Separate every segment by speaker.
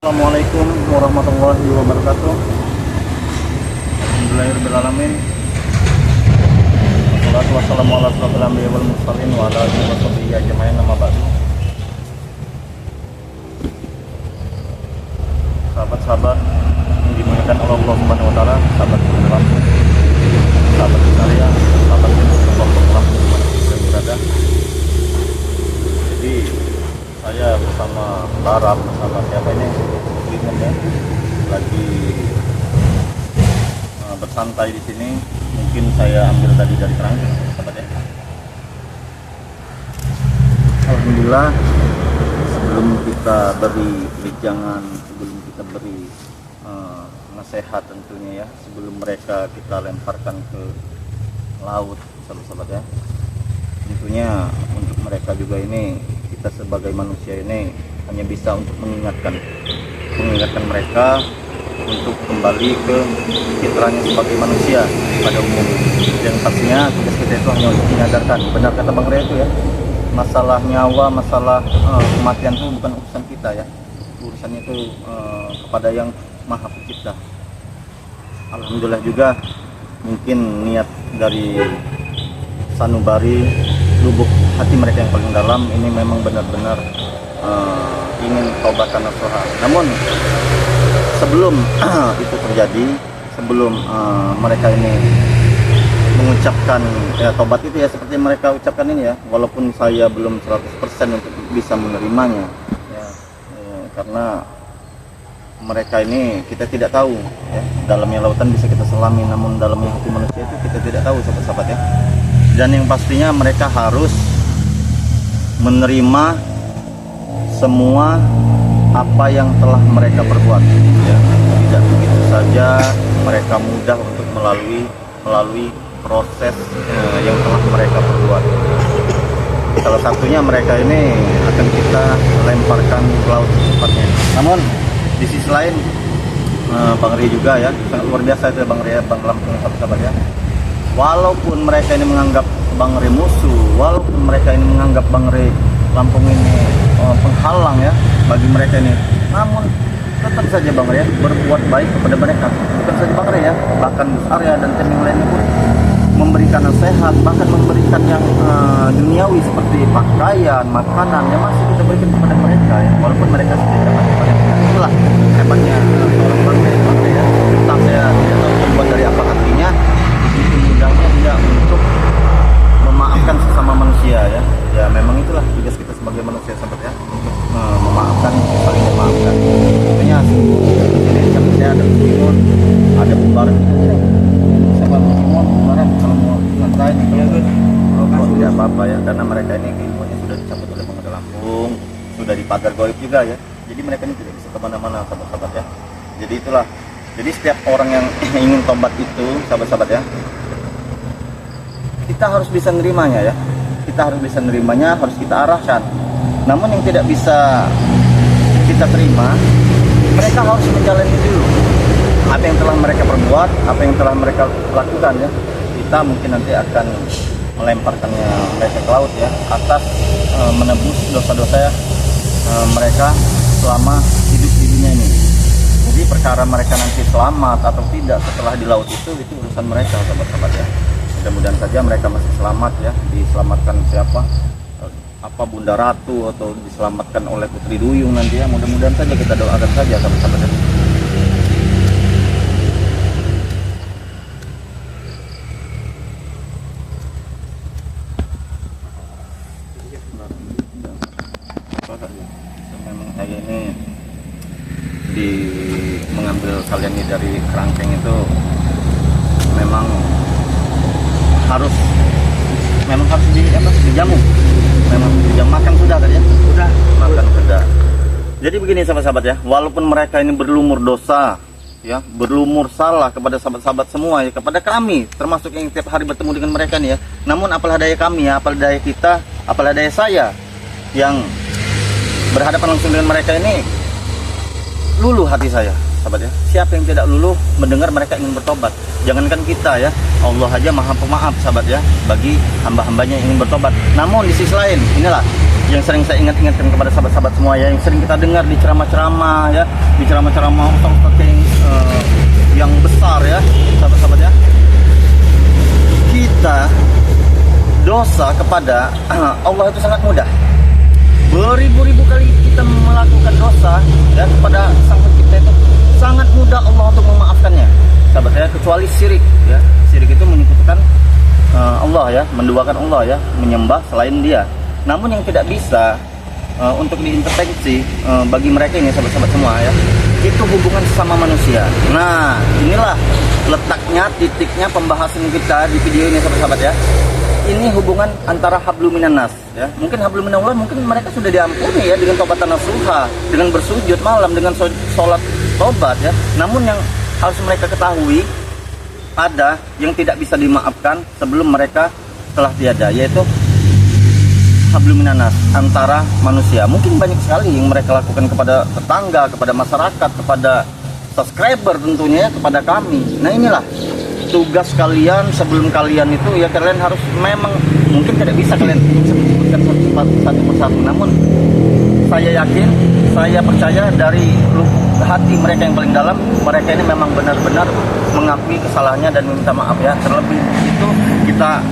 Speaker 1: Assalamualaikum warahmatullahi wabarakatuh. Alhamdulillahirrahmanirrahim. Wassalatu wassalamu ala asyrofil anbiya'i wal mursalin wa ala alihi wa sahbihi ajma'in, amma ba'du. Sahabat-sahabat yang dimuliakan oleh Allah Subhanahu wa taala, sahabat Islam, sahabat karya, sahabat Allah berada. Jadi saya bersama Baram, bersama siapa ini? Bingung ya. Lagi bersantai di sini. Mungkin saya ambil tadi dari Kerangkeng, sahabat ya. Alhamdulillah, sebelum kita beri wejangan, sebelum kita beri nasihat tentunya ya, sebelum mereka kita lemparkan ke laut, sahabat-sahabat ya. Tentunya untuk mereka juga ini, kita sebagai manusia ini hanya bisa untuk mengingatkan mereka untuk kembali ke fitrahnya sebagai manusia pada umumnya. Yang pastinya tugas kita itu hanya untuk menyadarkan, benar kata Bang Rea itu ya, masalah nyawa, masalah kematian itu bukan urusan kita ya, urusannya itu kepada yang Maha Pencipta. Alhamdulillah juga mungkin niat dari sanubari lubuk hati mereka yang paling dalam ini memang benar-benar ingin taubatan nasuha. Namun sebelum itu terjadi, sebelum mereka ini mengucapkan ya taubat itu ya seperti mereka ucapkan ini ya, walaupun saya belum 100% untuk bisa menerimanya ya, karena mereka ini kita tidak tahu ya, dalamnya lautan bisa kita selami, namun dalamnya hati manusia itu kita tidak tahu, sahabat-sahabat ya. Dan yang pastinya mereka harus menerima semua apa yang telah mereka perbuat ya. Tidak begitu saja mereka mudah untuk melalui proses yang telah mereka perbuat. Salah satunya mereka ini akan kita lemparkan ke laut secepatnya. Namun di sisi lain Bang Ria juga ya, sangat luar biasa itu ya Bang Ria, Bang Lampung, sahabat-sahabat ya. Walaupun mereka ini menganggap Bang Ria musuh, walaupun mereka ini menganggap Bang Ria Lampung ini penghalang ya bagi mereka ini, namun tetap saja Bang Ria berbuat baik kepada mereka. Bukan saja Bang Ria ya, bahkan Gus Arya dan tim yang lainnya pun memberikan nasihat, bahkan memberikan yang duniawi seperti pakaian, makanan yang masih kita berikan kepada mereka ya, walaupun mereka tidak dapat kepada kita. Itulah hebatnya seorang Bang Ria ya. Entah saya tidak tahu terbuat dari apa hatinya, begitu mudahnya dia untuk memaafkan sesama manusia ya. Ya memang itulah tugas kita sebagai manusia, sahabat ya, untuk memaafkan, saling memaafkan. Tentunya ini saya ada Simon, ada Bubaran, siapa Simon, Bubaran kalau mau santai ya Gus. Oh, tidak apa-apa ya, karena mereka ini ilmunya sudah dicabut oleh Bang Lampung, sudah dipagar goib juga ya. Jadi mereka ini tidak bisa kemana-mana, sahabat-sahabat ya. Jadi itulah. Jadi setiap orang yang ingin tobat itu, sahabat-sahabat ya, kita harus bisa nerimanya ya. Kita harus bisa nerimanya, harus kita arahkan. Namun yang tidak bisa kita terima, mereka harus menjalani dulu apa yang telah mereka perbuat, apa yang telah mereka lakukan ya. Kita mungkin nanti akan melemparkannya mereka ke laut ya, atas menebus dosa-dosa mereka selama hidup di dunia ini. Jadi perkara mereka nanti selamat atau tidak setelah di laut itu urusan mereka, sahabat-sahabat ya. Mudah-mudahan saja mereka masih selamat ya, diselamatkan siapa, apa Bunda Ratu, atau diselamatkan oleh Putri Duyung nanti ya. Mudah-mudahan saja, kita doakan saja, sahabat-sahabat ya. Memang saya ini mengambil kalian ini dari Kerangkeng itu memang harus dijamu, memang dijam makan sudah tadi ya, sudah makan sudah. Jadi begini sahabat-sahabat ya, walaupun mereka ini berlumur dosa ya, berlumur salah kepada sahabat-sahabat semua ya, kepada kami termasuk yang tiap hari bertemu dengan mereka nih ya, namun apalah daya kami ya, apalah daya kita, apalah daya saya yang berhadapan langsung dengan mereka ini, luluh hati saya, sahabat ya. Siapa yang tidak luluh mendengar mereka ingin bertobat? Jangankan kita ya, Allah aja maha pemaaf, sahabat ya, bagi hamba-hambanya yang ingin bertobat. Namun di sisi lain, inilah yang sering saya ingatkan kepada sahabat-sahabat semua ya, yang sering kita dengar di ceramah-ceramah ya, di ceramah-ceramah yang besar ya, sahabat-sahabat ya. Kita dosa kepada Allah itu sangat mudah. Beribu-ribu kali kita melakukan dosa ya kepada Sang Pencipta itu sangat mudah Allah untuk memaafkannya, sahabat ya, kecuali syirik ya. Syirik itu menyekutukan Allah ya, menduakan Allah ya, menyembah selain Dia. Namun yang tidak bisa untuk diintervensi bagi mereka ini sahabat-sahabat semua ya, itu hubungan sesama manusia. Nah, inilah letaknya, titiknya pembahasan kita di video ini sahabat-sahabat ya. Ini hubungan antara hablum minan nas ya. Mungkin hablum minallah, mungkin mereka sudah diampuni ya dengan taubatan nasuha, dengan bersujud malam, dengan sholat tobat ya. Namun yang harus mereka ketahui, ada yang tidak bisa dimaafkan sebelum mereka telah tiada, yaitu hablum minan nas, antara manusia. Mungkin banyak sekali yang mereka lakukan kepada tetangga, kepada masyarakat, kepada subscriber tentunya ya, kepada kami. Nah, inilah tugas kalian sebelum kalian itu ya, kalian harus memang, mungkin tidak bisa kalian sebutkan satu persatu, namun saya yakin, saya percaya dari hati mereka yang paling dalam, mereka ini memang benar-benar mengakui kesalahannya dan meminta maaf ya. Terlebih itu kita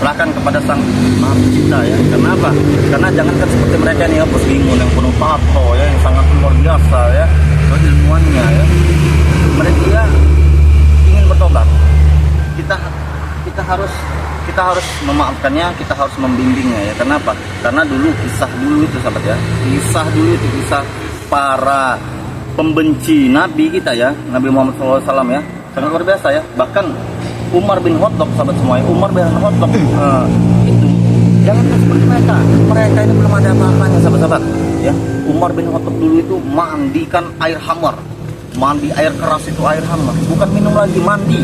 Speaker 1: serahkan kepada Sang Maha Pencipta ya. Kenapa? Karena jangankan seperti mereka nih ya, Bos Bimun yang penuh tato ya, yang sangat luar biasa ya, ilmuannya ya, mereka ingin bertobat. Kita harus memaafkannya, kita harus membimbingnya ya. Kenapa? Karena kisah dulu itu sahabat ya, kisah para pembenci Nabi kita ya, Nabi Muhammad SAW ya, sangat luar biasa ya. Bahkan Umar bin Khattab sahabat semua ya, Umar bin Khattab itu jangan seperti mereka ini belum ada apa-apanya sahabat-sahabat ya. Umar bin Khattab dulu itu mandikan air hamar, mandi air keras itu air hamar, bukan minum lagi, mandi.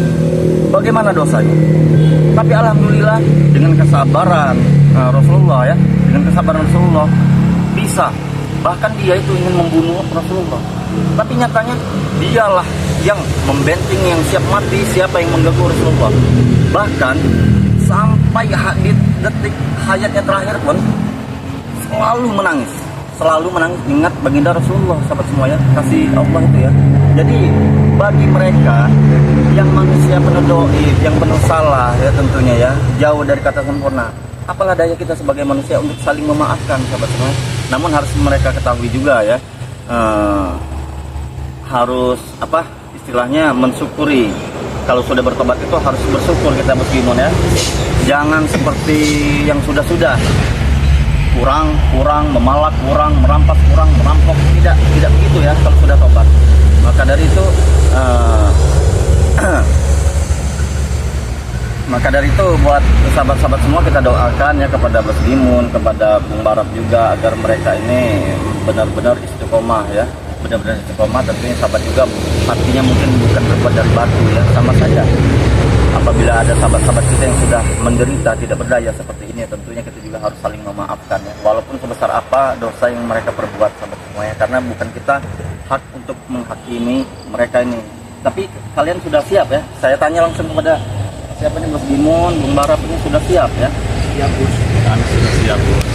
Speaker 1: Bagaimana dosanya? Tapi alhamdulillah dengan kesabaran Rasulullah ya, dengan kesabaran Rasulullah bisa. Bahkan dia itu ingin membunuh Rasulullah, tapi nyatanya dialah yang membenting, yang siap mati siapa yang mengganggu Rasulullah. Bahkan sampai detik hayatnya terakhir pun selalu menangis, ingat baginda Rasulullah sahabat semua ya, kasih Allah itu ya. Jadi bagi mereka yang manusia penuh doib, yang penuh salah ya tentunya ya, jauh dari kata sempurna, apalah daya kita sebagai manusia untuk saling memaafkan sahabat semua. Namun harus mereka ketahui juga ya, harus istilahnya mensyukuri. Kalau sudah bertobat itu harus bersyukur kita meskipun ya. Jangan seperti yang sudah-sudah, kurang, memalak kurang, merampas kurang, merampok, tidak begitu ya kalau sudah tobat. Maka dari itu buat sahabat-sahabat semua, kita doakan ya kepada Bos Bimun, kepada Bung Barap juga, agar mereka ini benar-benar istiqomah ya, benar-benar istiqomah. Tentunya sahabat juga hatinya mungkin bukan terbuat dari batu ya, sama saja. Apabila ada sahabat-sahabat kita yang sudah menderita tidak berdaya seperti ini, tentunya kita juga harus saling memaafkan ya, walaupun sebesar apa dosa yang mereka perbuat sahabat semuanya, karena bukan kita hak untuk menghakimi mereka ini. Tapi kalian sudah siap ya? Saya tanya langsung kepada siapa nih, Bos Bimun, Bung Barap ini sudah siap ya?
Speaker 2: Siap Bos, kami sudah siap Bos.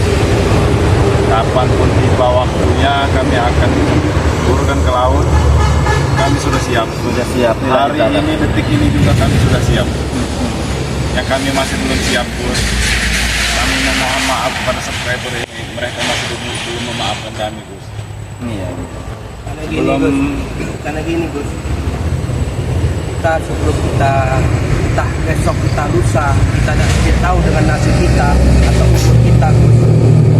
Speaker 2: Kapanpun tiba waktunya kami akan turunkan ke laut. Kami sudah siap.
Speaker 1: Sudah siap.
Speaker 2: Hari ini, detik ini juga kami sudah siap. Yang kami masih belum siap Bos, kami memohon maaf kepada subscriber ini. Mereka masih belum memaafkan kami Bos.
Speaker 1: Iya.
Speaker 2: Karena gini Bos, kita sebelum kita besok, kita lusa, kita tidak tahu dengan nasib kita atau umur kita Bos.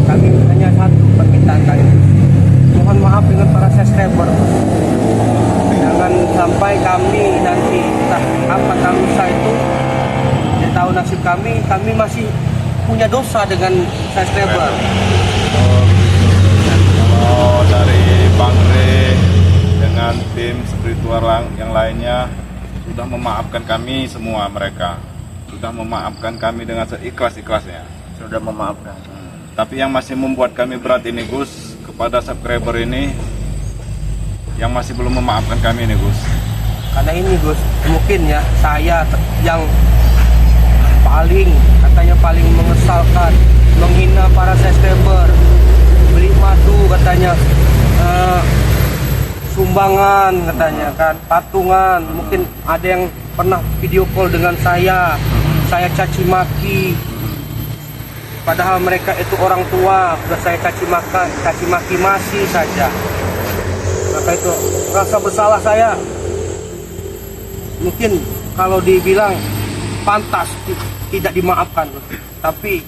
Speaker 2: Kami hanya satu permintaan kami, mohon maaf dengan para subscriber. Jangan sampai kami nanti apa lusa itu tidak tahu nasib kami masih punya dosa dengan subscriber. Oh, dari Bang Re dengan tim spiritual yang lainnya sudah memaafkan kami semua, mereka sudah memaafkan kami dengan seikhlas-ikhlasnya,
Speaker 1: sudah memaafkan.
Speaker 2: Tapi yang masih membuat kami berat ini Gus, kepada subscriber ini yang masih belum memaafkan kami ini Gus. Karena ini Gus, mungkin ya saya yang paling mengesalkan menghina para subscriber, beli madu katanya, sumbangan katanya kan, patungan. Mungkin ada yang pernah video call dengan saya caci maki, padahal mereka itu orang tua, sudah saya caci maki masih saja. Maka itu rasa bersalah saya, mungkin kalau dibilang pantas tidak dimaafkan, tapi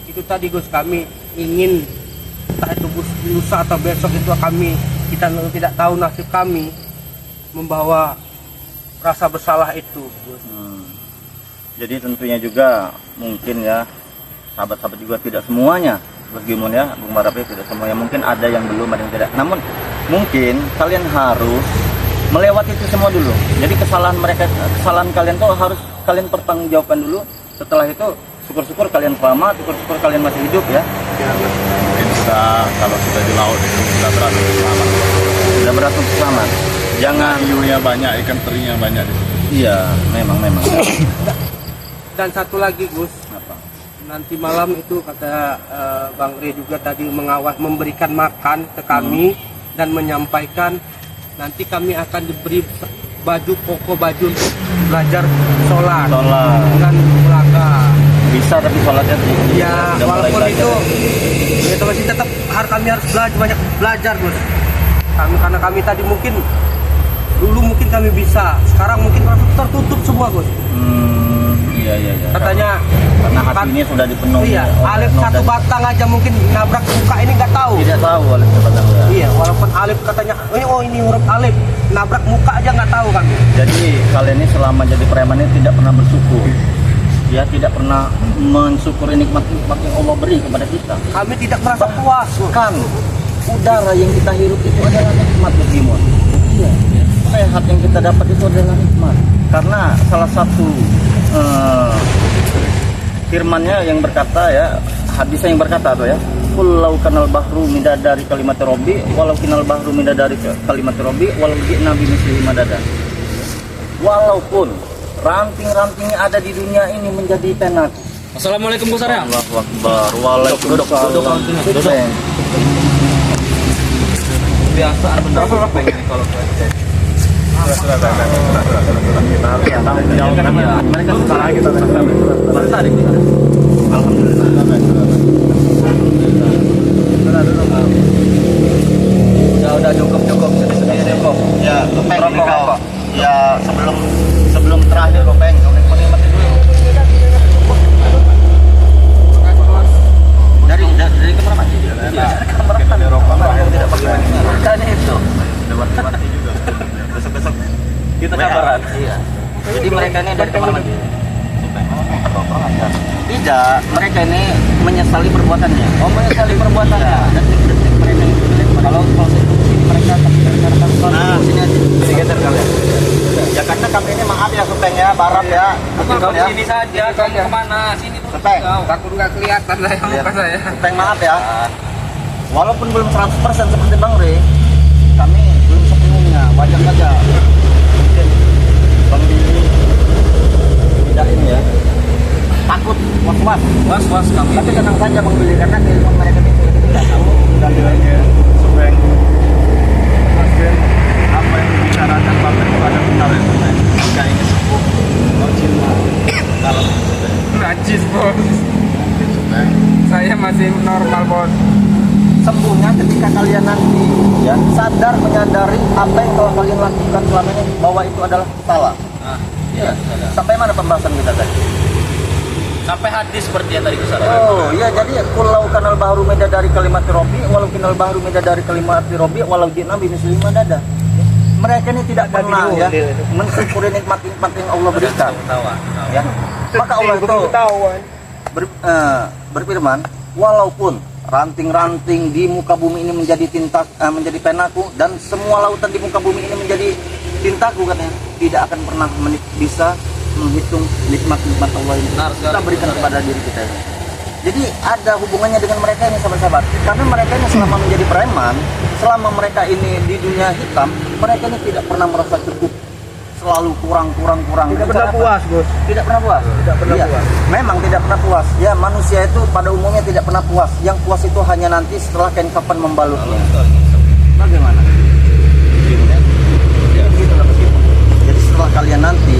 Speaker 2: itu tadi Gus, kami ingin entah itu lusa atau besok itu kita tidak tahu nasib kami membawa rasa bersalah itu, Gus.
Speaker 1: Jadi tentunya juga mungkin ya sahabat-sahabat juga tidak semuanya, Gus Gimon ya, Bung Barapi, tidak semuanya, mungkin ada yang belum, ada yang tidak. Namun mungkin kalian harus melewati itu semua dulu. Jadi kesalahan kalian tuh harus kalian pertanggungjawabkan dulu. Setelah itu syukur-syukur kalian selamat, syukur-syukur kalian masih hidup ya.
Speaker 3: Mungkin kalau sudah di laut itu sudah beratus selamat.
Speaker 1: Sudah beratus selamat. Jangan
Speaker 3: Hiunya banyak, ikan terinya banyak di situ.
Speaker 1: iya, memang.
Speaker 2: Dan satu lagi Gus,
Speaker 1: Apa?
Speaker 2: nanti malam itu kata Bang Re juga tadi memberikan makan ke kami dan menyampaikan nanti kami akan diberi baju baju untuk belajar sholat dengan belaga.
Speaker 1: Bisa tapi sholatnya
Speaker 2: Ya
Speaker 1: udah mulai
Speaker 2: walaupun
Speaker 1: belajar.
Speaker 2: itu ya masih tetap kami harus banyak belajar Gus. Karena kami tadi mungkin dulu mungkin kami bisa, sekarang mungkin tertutup semua Gus.
Speaker 1: Iya.
Speaker 2: Katanya
Speaker 1: Karena hati ini sudah dipenuhi.
Speaker 2: iya,
Speaker 1: oleh
Speaker 2: alif satu
Speaker 1: noda.
Speaker 2: batang aja mungkin nabrak muka ini nggak tahu.
Speaker 1: Tidak tahu oleh sebatang ya.
Speaker 2: Iya, walaupun alif katanya, oh ini huruf alif, nabrak muka aja nggak tahu kan.
Speaker 1: Jadi kalian ini selama jadi preman ini tidak pernah bersyukur. Ya, tidak pernah mensyukuri nikmat-nikmat yang Allah beri kepada kita.
Speaker 2: Kami tidak merasa puas.
Speaker 1: Kan udara yang kita hirup itu adalah nikmat Gus Gimon. Iya. Sehat yang kita dapat itu adalah nikmat. Karena salah satu firmannya yang berkata ya, hadisnya yang berkata tuh ya, Kullau kanal bahru midadari kalimat Robbi, walau kinal bahru midadari kalimat Robbi, walau nabi misli madada. Walaupun ranting-rantingnya ada di dunia ini menjadi penak.
Speaker 4: Assalamualaikum Gus Arya.
Speaker 1: Allahu Akbar. Waalaikumsalam.
Speaker 4: Duduk. Kebiasaan bener pengen kalau
Speaker 1: Mereka sekarang kita tarik. Alhamdulillah.
Speaker 4: udah cukup sedih kok.
Speaker 1: Ya, Kopeng ini
Speaker 4: Rokok,
Speaker 1: kau.
Speaker 4: rokok.
Speaker 1: Ya, sebelum terakhir Kopeng, kau nikmati dulu. Dari kamar mandi. Kamar mandi rokok tidak pakai mandi. Makanya itu. Mati juga. Besok
Speaker 4: Kita kabaran.
Speaker 1: Iya. Jadi mereka ini dari kamar mandi. Tidak, mereka ini menyesali perbuatannya. Oh, menyesali perbuatannya. Detik-detik mereka itu kalau sini mereka sini aja. Digeser kalian. Ya karena kami ini maaf ya Supeng ya, Barat ya.
Speaker 4: Kalau
Speaker 1: ya.
Speaker 4: sini saja, kamu kemana? Sini tuh.
Speaker 1: Supeng.
Speaker 2: Takut nggak kelihatan lah yang muka saya.
Speaker 1: Supeng maaf ya. Walaupun belum 100% seperti Bang Re, kami belum sepenuhnya. Wajar saja. Mungkin Bang Billy tidak ini ya. Takut, was-was.
Speaker 4: Was kami.
Speaker 1: Tapi tenang saja Bang Billy, karena keilmuan mereka itu tidak tahu.
Speaker 3: Dan nilainya Supeng Nasdem, apa yang dibicarakan Bapak itu ada benar ya Supeng. Jika ingin sembuh, cinta dalam Supeng.
Speaker 5: Najis bos,
Speaker 3: Supeng.
Speaker 5: saya masih normal bos.
Speaker 1: Sembuhnya ketika kalian nanti ya sadar menyadari apa yang telah kalian lakukan selama ini bahwa itu adalah salah. Ya. Sampai mana pembahasan kita tadi?
Speaker 4: Sampai hadis seperti yang tadi Gus Arya.
Speaker 1: Oh iya, jadi kulau kanal bahru meda dari kalimat Robi, walau kinal bahru meda dari kalimat Robi, walau jina bimisli madada. Mereka ini tidak pernah ya mensyukuri nikmat-nikmat yang Allah berikan.
Speaker 4: Tawa.
Speaker 1: Ya. Maka Allah itu berfirman, walaupun ranting-ranting di muka bumi ini menjadi menjadi penaku, dan semua lautan di muka bumi ini menjadi tintaku, katanya tidak akan pernah bisa menghitung nikmat-nikmat Allah ini
Speaker 4: Benar sekali.
Speaker 1: kita berikan kepada diri kita ini. Jadi ada hubungannya dengan mereka ini, sahabat-sahabat, karena mereka ini selama menjadi preman, selama mereka ini di dunia hitam, mereka ini tidak pernah merasa cukup selalu kurang.
Speaker 2: Tidak
Speaker 1: Itu
Speaker 2: pernah
Speaker 1: apa?
Speaker 2: puas, Gus.
Speaker 1: Tidak pernah puas.
Speaker 2: Tidak pernah
Speaker 1: Iya,
Speaker 2: puas.
Speaker 1: memang tidak pernah puas. Ya, manusia itu pada umumnya tidak pernah puas. Yang puas itu hanya nanti setelah kain kapan membalutnya. Bagaimana? Ya, begitulah begitu. Jadi setelah kalian nanti,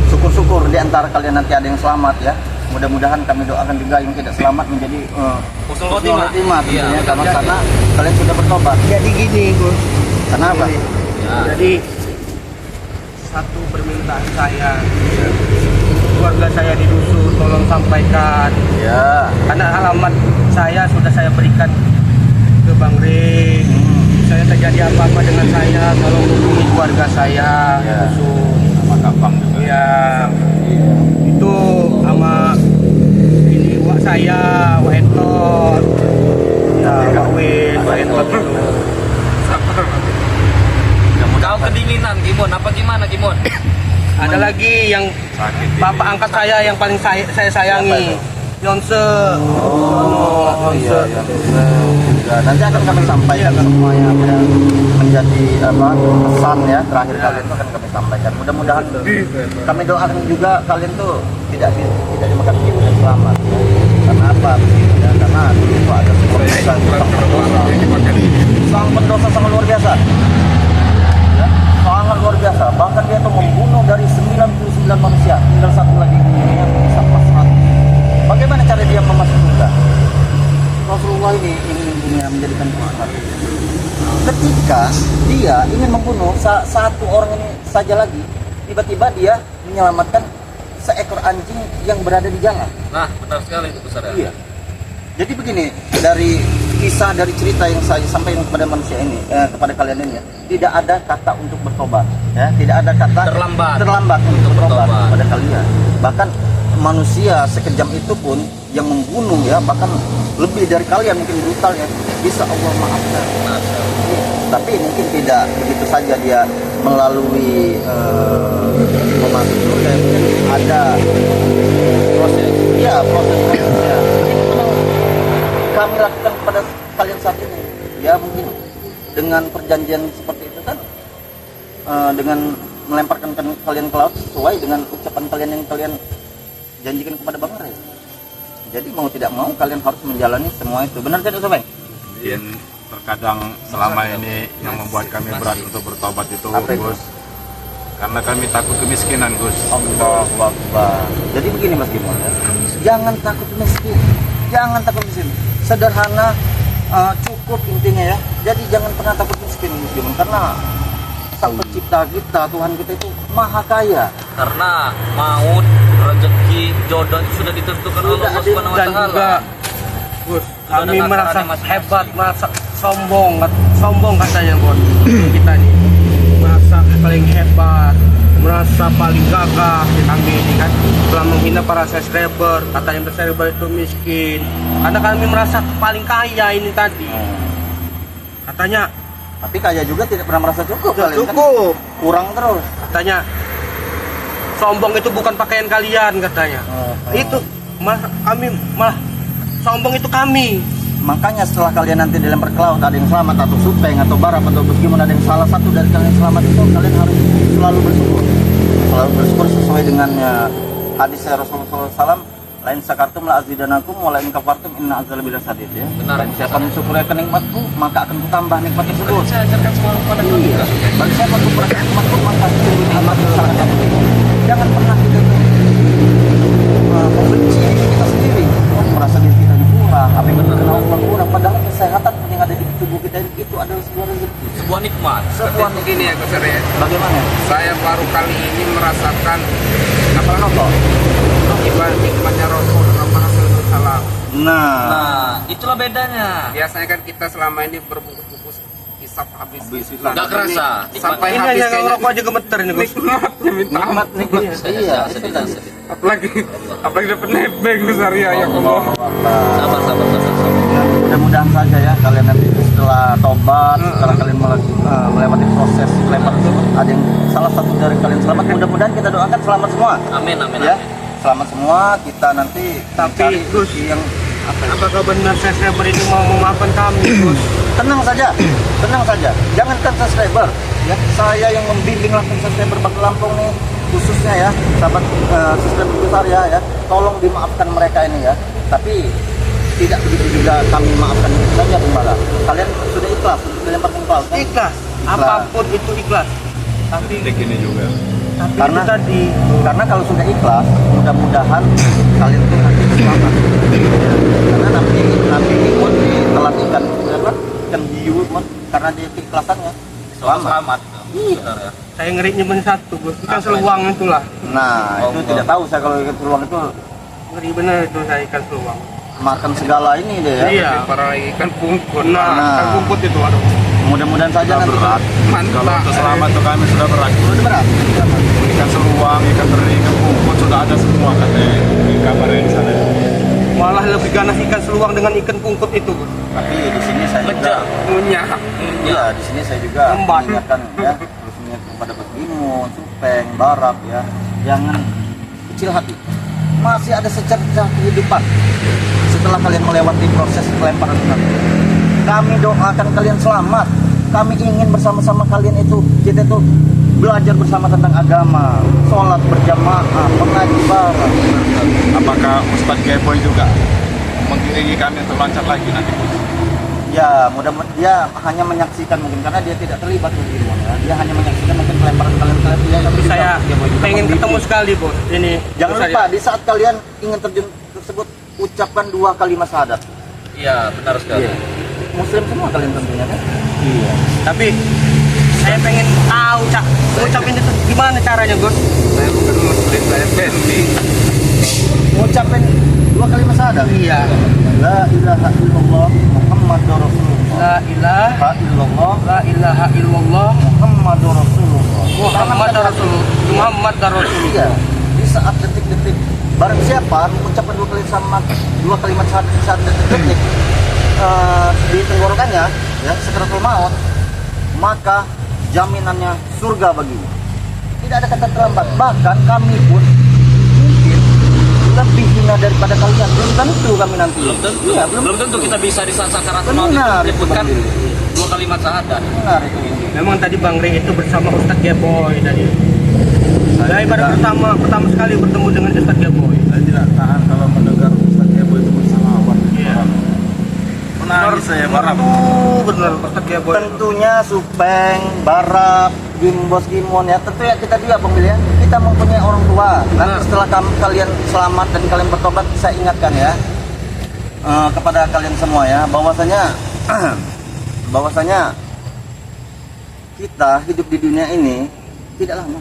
Speaker 1: syukur-syukur di antara kalian nanti ada yang selamat ya. Mudah-mudahan kami doakan juga yang tidak selamat menjadi
Speaker 4: Husnul
Speaker 1: husnul
Speaker 4: khotimah.
Speaker 1: khotimah
Speaker 4: Iya,
Speaker 1: tentunya,
Speaker 4: mudah-mudahan.
Speaker 1: karena kalian sudah bertobat.
Speaker 2: Jadi gini, Gus.
Speaker 1: Kenapa?
Speaker 4: Ya.
Speaker 2: Jadi satu permintaan saya, keluarga saya di dusun tolong sampaikan,
Speaker 1: Ya.
Speaker 2: karena alamat saya sudah saya berikan ke Bang Ring. Saya terjadi apa-apa dengan saya, tolong hubungi keluarga saya di
Speaker 1: Ya.
Speaker 2: dusun.
Speaker 3: Sama gampang juga.
Speaker 2: Ya, itu sama ini wak saya, Wak Entot, ya Wak Win, Wak Entot itu.
Speaker 4: Kau kedinginan Kimon, apa gimana Kimon?
Speaker 2: Ada lagi yang
Speaker 3: Sakit.
Speaker 2: bapak angkat saya yang paling saya sayangi, Yonse.
Speaker 1: Iya, ya. Juga nanti akan kami sampaikan semuanya apa yang menjadi pesan ya terakhir kalian itu akan kami sampaikan. Mudah-mudahan kami doakan juga kalian tuh tidak dimakan hiu dan selamat. Ya. Karena apa? Ya, karena itu ada sebuah sang pendosa sangat luar biasa. Ya, sangat luar biasa. Bahkan dia tuh membunuh dari 99 manusia, tinggal satu lagi yang bisa pas 100. Bagaimana cara dia memasuk surga? Rasulullah ini ingin dunia menjadikan Tuhan satu. Ketika dia ingin membunuh satu orang ini saja lagi, tiba-tiba dia menyelamatkan seekor anjing yang berada di jalan.
Speaker 4: Nah, benar sekali itu besar ya.
Speaker 1: Iya. Jadi begini, dari kisah, dari cerita yang saya sampaikan kepada manusia ini, kepada kalian ini, tidak ada kata untuk bertobat, ya, tidak ada kata
Speaker 4: Terlambat
Speaker 1: untuk bertobat
Speaker 4: bertobat.
Speaker 1: kepada kalian. Bahkan manusia sekejam itu pun yang membunuh ya, bahkan lebih dari kalian mungkin brutal ya, bisa Allah maafkan.
Speaker 4: Nah,
Speaker 1: Tapi mungkin tidak begitu saja dia melalui memasuki surga, mungkin ada
Speaker 4: proses.
Speaker 1: ya prosesnya. Kami lakukan kepada kalian saat ini ya, mungkin dengan perjanjian seperti itu kan, dengan melemparkan kalian ke laut sesuai dengan ucapan kalian yang kalian janjikan kepada Bang Ray. Jadi mau tidak mau kalian harus menjalani semua itu. Benar tidak Sobat?
Speaker 3: Mungkin terkadang selama ini yang membuat kami berat untuk bertobat itu,
Speaker 1: Apa itu?
Speaker 3: Gus, karena kami takut kemiskinan, Gus.
Speaker 1: Allahu Akbar. Jadi begini Mas Kimon ya, jangan takut miskin, jangan takut miskin. Sederhana, cukup intinya ya. Jadi jangan pernah takut miskin Mas Kimon, karena Sang Pencipta kita, Tuhan kita itu maha kaya.
Speaker 4: Karena maut, rezeki, jodoh itu sudah ditentukan oleh Allah Subhanahu wa
Speaker 2: Dan juga
Speaker 4: taala.
Speaker 2: Gus,
Speaker 4: Sudah
Speaker 2: kami
Speaker 4: ada
Speaker 2: merasa
Speaker 4: takarannya masing-masing.
Speaker 2: hebat, merasa sombong katanya Bos. Kita nih merasa paling hebat, merasa paling gagah ya, kami ini kan telah menghina para subscriber, katanya subscriber itu miskin, karena kami merasa paling kaya ini tadi, katanya
Speaker 1: Tapi kaya juga tidak pernah merasa cukup kalian kan?
Speaker 2: cukup,
Speaker 1: Kurang terus.
Speaker 2: katanya sombong itu bukan pakaian kalian katanya. Itu kami malah sombong itu kami.
Speaker 1: Makanya setelah kalian nanti dilempar ke laut, ada yang selamat atau supeng atau barap atau bagaimana, ada yang salah satu dari kalian selamat itu, kalian harus selalu bersyukur. Selalu bersyukur sesuai dengan hadis Rasulullah SAW. Lain sakartum la azidanakum wa lain kafartum inna azabi lasadid ya.
Speaker 4: Benar.
Speaker 1: Dan siapa mensyukuri akan nikmatku, maka akan kutambah nikmat tersebut.
Speaker 4: Saya ajarkan semua kepada kalian.
Speaker 1: Iya. Bagi siapa kekurangan nikmatku, maka sesungguhnya nikmatku sangat banyak. Jangan pernah kita tuh membenci diri kita sendiri, merasa diri kita ini kurang, apa yang dikenal Allah kurang, padahal kesehatan yang ada di tubuh kita itu adalah sebuah rezeki.
Speaker 4: Sebuah nikmat.
Speaker 1: Sebuah
Speaker 5: Begini ya Gus ya,
Speaker 1: bagaimana?
Speaker 5: saya baru kali ini merasakan
Speaker 1: Apa nonton?
Speaker 5: nikmatnya Rasul Muhammad SAW.
Speaker 1: Nah,
Speaker 4: Nah, itulah bedanya.
Speaker 5: Biasanya kan kita selama ini berbungkus-bungkus hisap habis.
Speaker 4: Nggak kerasa.
Speaker 5: Sampai
Speaker 2: Ini
Speaker 5: habis
Speaker 2: yang
Speaker 5: kayaknya
Speaker 2: ngerokok aja gemeter ini Gus.
Speaker 5: nikmatnya minta amat.
Speaker 1: nikmat. Iya, itu
Speaker 4: sedih,
Speaker 1: kan.
Speaker 4: sedih.
Speaker 5: Apalagi dapat nebeng Gus Arya ya Allah.
Speaker 4: Sabar.
Speaker 1: Mudah-mudahan saja ya kalian nanti setelah tobat, setelah kalian melewati proses lempar tersebut, ada yang salah satu dari kalian selamat. Mudah-mudahan kita doakan selamat semua.
Speaker 4: Amin.
Speaker 1: Ya, selamat semua. Kita nanti
Speaker 2: Tapi,
Speaker 1: mencari
Speaker 2: Gus,
Speaker 1: rezeki yang
Speaker 2: Apakah benar subscriber ini mau memaafkan kami Gus?
Speaker 1: tenang saja, tenang saja. Jangankan subscriber, ya saya yang membimbing langsung sistem berbagi Lampung nih, khususnya ya sahabat sistem Sarya ya, tolong dimaafkan mereka ini ya. Tapi tidak begitu juga kami maafkan itu saja Gembala. Kalian sudah ikhlas untuk dilempar jempol kan?
Speaker 2: Ikhlas, apapun itu ikhlas. Tapi
Speaker 3: Titik ini juga.
Speaker 1: Karena
Speaker 2: itu tadi
Speaker 1: karena kalau sudah ikhlas, mudah-mudahan kalian tuh nanti selamat. Karena nanti ikut ditelan ikan hiu karena dia keikhlasannya
Speaker 4: Selamat.
Speaker 1: Iya.
Speaker 4: Benar ya.
Speaker 2: saya ngeri nyimpen satu bos, ikan seluang itulah.
Speaker 1: Nah itu tidak tahu saya kalau ikan beruang itu
Speaker 2: Ngeri bener itu saya ikan seluang.
Speaker 1: makan segala ini dia ya.
Speaker 2: Iya.
Speaker 5: Para ikan pungkut.
Speaker 2: Nah,
Speaker 1: Nah.
Speaker 2: ikan kumput itu aduh.
Speaker 1: Mudah-mudahan saja nanti
Speaker 3: Berat.
Speaker 5: Mantap.
Speaker 3: Kalau untuk selamat tuh kami sudah berakhir.
Speaker 1: Udah berat.
Speaker 3: Ikan seluang, ikan teri, ikan pungkut sudah ada semua katanya di kamarnya di sana.
Speaker 2: Malah lebih ganas ikan seluang dengan ikan pungkut itu bos.
Speaker 1: Tapi di sini saya juga
Speaker 4: Pecah.
Speaker 2: Punya.
Speaker 1: Iya, di sini saya juga
Speaker 2: Lembat.
Speaker 1: mengingatkan ya, terus mengingatkan kepada Bos Gimun, Supeng, Barak ya, jangan kecil hati. Masih ada secercah kehidupan setelah kalian melewati proses pelemparan nanti. Kami doakan kalian selamat. Kami ingin bersama-sama kalian itu kita tuh belajar bersama tentang agama, sholat berjamaah, mengaji bareng.
Speaker 3: Apakah Ustadz Geboy juga mengiringi kami untuk loncat lagi nanti?
Speaker 1: Ya, mudah-mudahan dia hanya menyaksikan mungkin karena dia tidak terlibat di sini ya. Dia hanya menyaksikan mungkin pelemparan kalian dia
Speaker 2: Tapi
Speaker 1: juga
Speaker 2: saya
Speaker 1: dia mau juga
Speaker 2: pengen
Speaker 1: membimbing.
Speaker 2: ketemu sekali bos. Ini
Speaker 1: Jangan
Speaker 2: bos
Speaker 1: lupa
Speaker 2: saya.
Speaker 1: di saat kalian ingin terjun tersebut ucapkan 2 kalimat syahadat.
Speaker 4: Iya, benar sekali.
Speaker 1: Muslim semua kalian tentunya kan? Iya.
Speaker 2: Tapi saya pengen tahu cak ucapin itu gimana caranya bos.
Speaker 5: Saya bukan muslim, saya Fendi.
Speaker 1: Ucapin 2 kalimat syahadat.
Speaker 2: Iya.
Speaker 1: La ilaha illallah Muhammadur Rasulullah.
Speaker 2: La ilaha
Speaker 1: illallah
Speaker 2: La ilaha illallah
Speaker 1: Muhammadur Rasulullah.
Speaker 2: Muhammad Rasulullah. Muhammad Rasulullah.
Speaker 1: Iya. Di saat detik-detik barang siapa mengucapkan 2 kalimat syahadat di saat detik-detik di tenggorokannya ya sekaratul maut, maka jaminannya surga baginya. Tidak ada kata terlambat. Bahkan kami pun mungkin lebih hina daripada kalian. Belum tentu kami nanti.
Speaker 4: Belum tentu.
Speaker 1: Iya,
Speaker 4: belum tentu kita bisa di saat sakaratul maut
Speaker 1: Benar,
Speaker 4: itu menyebutkan
Speaker 1: itu
Speaker 4: 2 kalimat syahadat.
Speaker 1: benar itu.
Speaker 2: Memang tadi Bang Rey itu bersama Ustadz Geboy tadi. Saya baru pertama sekali bertemu dengan Ustadz Geboy.
Speaker 3: Saya tidak tahan kalau mendengar Ustadz Geboy itu bersama Abang.
Speaker 2: Iya.
Speaker 3: Menangis saya Barak.
Speaker 2: Benar Ustadz Geboy.
Speaker 1: Tentunya Supeng, Barak, Gimbos, Gimon ya. Tentu ya kita juga pemilih ya. Kita mempunyai orang tua. Nanti setelah kalian selamat dan kalian bertobat, saya ingatkan ya kepada kalian semua ya, bahwasanya kita hidup di dunia ini tidak lama.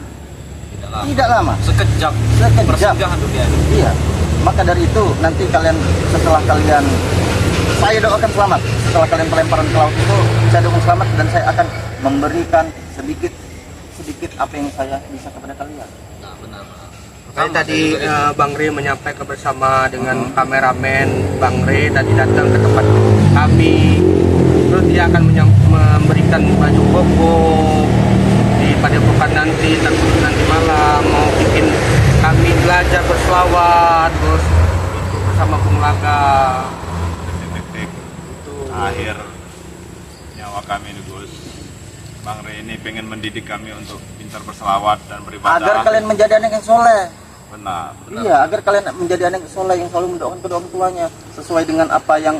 Speaker 1: Tidak lama.
Speaker 4: Sekejap.
Speaker 1: Sekejap.
Speaker 4: Persinggahan dunia ini.
Speaker 1: Iya. Maka dari itu nanti kalian setelah kalian saya doakan selamat. Setelah kalian pelemparan ke laut itu, saya doakan selamat dan saya akan memberikan sedikit apa yang saya bisa kepada kalian.
Speaker 4: Nah, benar.
Speaker 2: Saya tadi Bang Rey menyampaikan bersama dengan kameramen Bang Rey tadi datang ke tempat kami. Terus dia akan memberikan baju koko di padepokan nanti malam mau bikin kami belajar berselawat terus itu bersama Bung Laga.
Speaker 3: Detik-detik akhir nyawa kami ini Gus. Bang Rey ini pengen mendidik kami untuk pintar berselawat dan beribadah.
Speaker 1: Agar kalian menjadi anak yang soleh.
Speaker 3: Benar.
Speaker 1: Iya, agar kalian menjadi anak yang soleh yang selalu mendoakan kedua orang tuanya sesuai dengan apa yang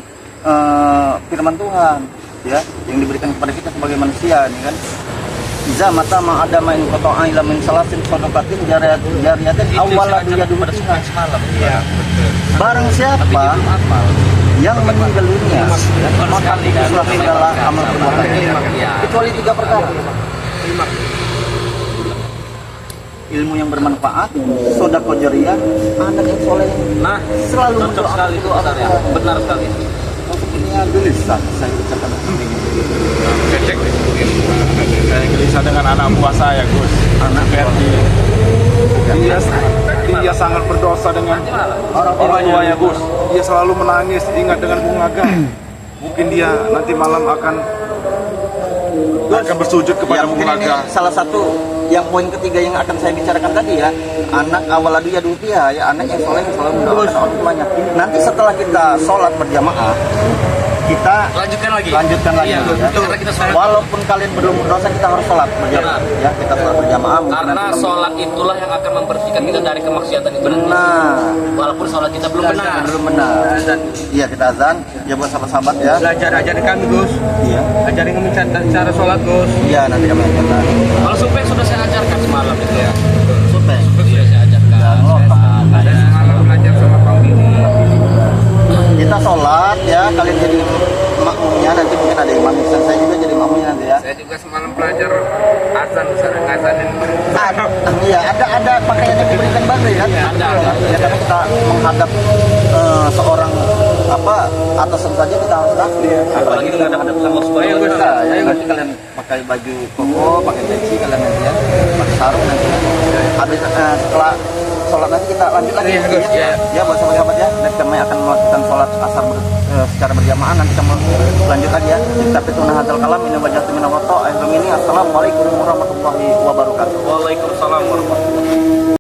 Speaker 1: firman Tuhan, ya, yang diberikan kepada kita sebagai manusia, ini kan. Iza mata ma ada main koto ila min salasin sodokatin jariyatin awal dunia dulu
Speaker 4: semalam.
Speaker 2: Iya.
Speaker 1: barang siapa yang meninggal dunia ya, maka itulah segala amal perbuatannya kecuali 3 perkara: ilmu yang bermanfaat, sodako jariyah, anak yang soleh.
Speaker 4: Nah,
Speaker 1: Selalu
Speaker 4: cocok
Speaker 1: mendoakan
Speaker 4: sekali itu
Speaker 1: doa
Speaker 4: benar ya.
Speaker 1: orang.
Speaker 4: Benar sekali.
Speaker 1: Sepertinya gelisah saya ucapkan begini.
Speaker 5: Cecek.
Speaker 3: Saya gelisah dengan anak buah saya Gus. Anak Ferdi. Dia sangat berdosa dengan orang tuanya Gus. Dia selalu menangis ingat dengan Bung Aga. Mungkin dia nanti malam akan bersujud kepada
Speaker 1: Ya,
Speaker 3: Bung
Speaker 1: mungkin ini
Speaker 3: Aga.
Speaker 1: salah satu yang poin ketiga yang akan saya bicarakan tadi ya, anak awaladu ya dutia, ya anak yang soleh yang selalu mendoakan orang tuanya. Nanti setelah kita sholat berjamaah kita
Speaker 4: Lanjutkan lagi.
Speaker 1: lanjutkan lagi.
Speaker 4: Iya,
Speaker 1: Ya.
Speaker 4: karena kita sholat.
Speaker 1: Walaupun kalian belum berdosa, kita harus sholat berjamaah. Ya, kita sholat berjamaah. Mungkin
Speaker 4: Karena
Speaker 1: nanti
Speaker 4: sholat itulah yang akan membersihkan kita dari kemaksiatan itu nanti.
Speaker 1: Nah,
Speaker 4: Walaupun sholat kita belum benar.
Speaker 1: belum benar.
Speaker 2: Azan.
Speaker 1: Iya, kita azan. Ya buat sahabat-sahabat ya.
Speaker 2: Belajar ajarin kami Gus,
Speaker 1: Iya.
Speaker 2: ajarin kami cara sholat Gus.
Speaker 1: Iya, nanti kami ajarkan.
Speaker 4: Kalau supeng sudah saya ajarkan semalam itu ya.
Speaker 1: Supeng.
Speaker 4: Sudah saya ajarkan.
Speaker 5: Dan malam belajar sama Pak Dini.
Speaker 1: Kita sholat ya, kalian jadi makmumnya, nanti mungkin ada imam Ihsan, saya juga jadi makmumnya nanti ya.
Speaker 5: Saya juga semalam belajar azan, sering azanin.
Speaker 1: Iya, ada pakaian yang diberikan Badri kan?
Speaker 4: Ada.
Speaker 1: Ya karena kita menghadap seorang atasan saja kita harus asli ya.
Speaker 4: Apalagi dengan ada sama supaya
Speaker 1: Ayo nanti kalian pakai baju koko, pakai peci kalian nanti ya, pakai sarung nanti. Habis setelah sholat nanti kita lanjut lagi.
Speaker 2: Iya, Gus, ya.
Speaker 1: Ya buat sahabat ya, dan kami akan melakukan sholat asar secara berjamaah, nanti kami lanjut lagi ya. Tapi itu nahadzal kalam ini wajah timina foto. Assalamualaikum warahmatullahi wabarakatuh.
Speaker 4: Waalaikumsalam warahmatullahi wabarakatuh.